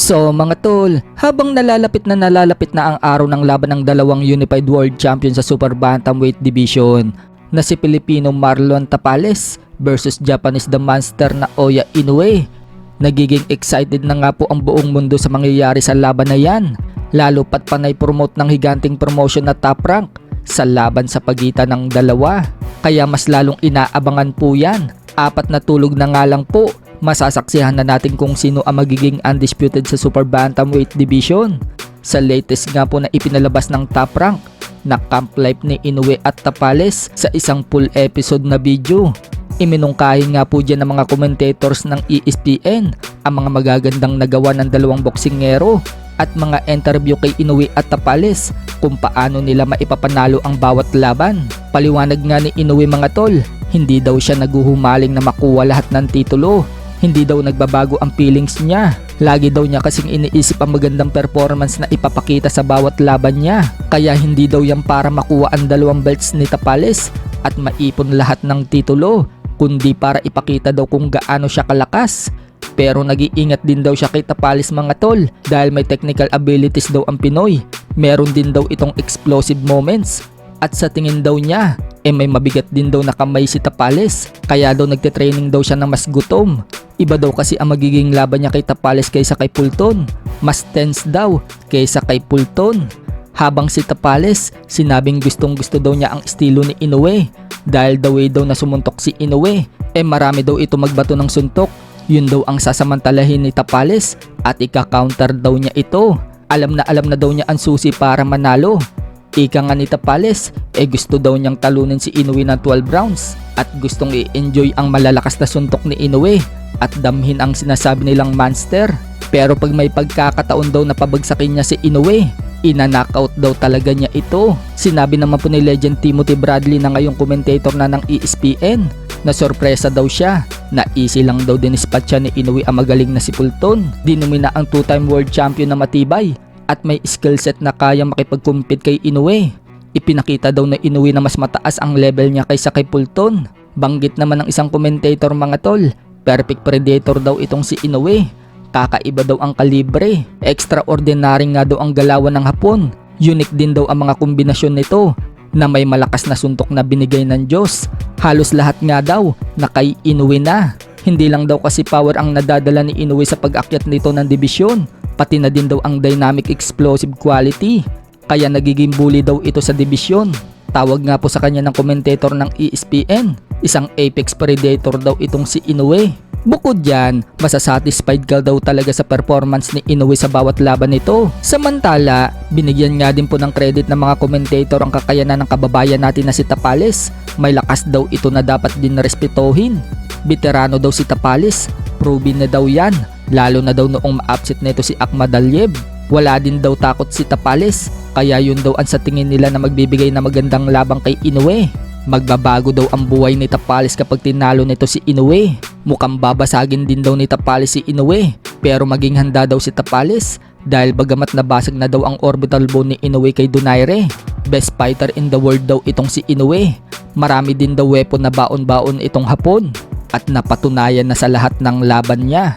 So mga tol, habang nalalapit na ang araw ng laban ng dalawang Unified World Champion sa Super Bantamweight Division na si Pilipino Marlon Tapales versus Japanese The Monster na Oya Inoue, nagiging excited na nga po ang buong mundo sa mangyayari sa laban na yan, lalo pat panay promote ng higanting promotion na Top Rank sa laban sa pagitan ng dalawa. Kaya mas lalong inaabangan po yan. 4 na tulog na nga lang po, masasaksihan na natin kung sino ang magiging undisputed sa Super Bantamweight Division. Sa latest nga po na ipinalabas ng Top Rank na camp life ni Inoue at Tapales sa isang full episode na video, iminungkahi nga po dyan ng mga commentators ng ESPN ang mga magagandang nagawa ng dalawang boksingero at mga interview kay Inoue at Tapales kung paano nila maipapanalo ang bawat laban. Paliwanag nga ni Inoue mga tol, hindi daw siya naguhumaling na makuha lahat ng titulo. Hindi daw nagbabago ang feelings niya. Lagi daw niya kasing iniisip ang magandang performance na ipapakita sa bawat laban niya. Kaya hindi daw yan para makuha ang dalawang belts ni Tapales at maipon lahat ng titulo, kundi para ipakita daw kung gaano siya kalakas. Pero nag-iingat din daw siya kay Tapales mga tol dahil may technical abilities daw ang Pinoy. Meron din daw itong explosive moments. At sa tingin daw niya, may mabigat din daw na kamay si Tapales. Kaya daw nagte-training daw siya ng mas gutom. Iba daw kasi ang magiging laban niya kay Tapales kaysa kay Fulton. Mas tense daw kaysa kay Fulton. Habang si Tapales, sinabing gustong gusto daw niya ang estilo ni Inoue. Dahil the way daw na sumuntok si Inoue, marami daw ito magbato ng suntok. Yun daw ang sasamantalahin ni Tapales at ika-counter daw niya ito. Alam na daw niya ang susi para manalo. Ika nga ni Tapales, gusto daw niyang talunin si Inoue ng 12 rounds at gustong i-enjoy ang malalakas na suntok ni Inoue at damhin ang sinasabi nilang monster. Pero pag may pagkakataon daw na pabagsakin niya si Inoue, ina-knockout daw talaga niya ito. Sinabi naman po ni Legend Timothy Bradley na ngayong commentator na ng ESPN na sorpresa daw siya na easy lang daw dinispatcha ni Inoue ang magaling na si Fulton. Dinumina ang 2-time world champion na matibay at may skill set na kaya makipag-compete kay Inoue. Ipinakita daw na Inoue na mas mataas ang level niya kaysa kay Fulton. Banggit naman ng isang commentator mga tol, perfect predator daw itong si Inoue. Kakaiba daw ang kalibre, extraordinary nga daw ang galawan ng Hapon. Unique din daw ang mga kombinasyon nito na may malakas na suntok na binigay ng Diyos. Halos lahat nga daw na kay Inoue na. Hindi lang daw kasi power ang nadadala ni Inoue sa pag-akyat nito ng dibisyon, pati na din daw ang dynamic explosive quality. Kaya nagiging bully daw ito sa dibisyon. Tawag nga po sa kanya ng commentator ng ESPN, isang apex predator daw itong si Inoue. Bukod dyan, masasatisfied ka daw talaga sa performance ni Inoue sa bawat laban nito. Samantala, binigyan nga din po ng credit ng mga commentator ang kakayanan ng kababayan natin na si Tapales. May lakas daw ito na dapat din respetohin. Veterano daw si Tapales, proven na daw yan, lalo na daw noong ma-upset nito si Akhmad Aliyev. Wala din daw takot si Tapales, kaya yun daw ang sa tingin nila na magbibigay na magandang labang kay Inoue. Magbabago daw ang buhay ni Tapales kapag tinalo nito si Inoue. Mukhang babasagin din daw ni Tapales si Inoue, pero maging handa daw si Tapales dahil bagamat nabasag na daw ang orbital bone ni Inoue kay Donaire. Best fighter in the world daw itong si Inoue. Marami din daw weapon na baon-baon itong Hapon at napatunayan na sa lahat ng laban niya.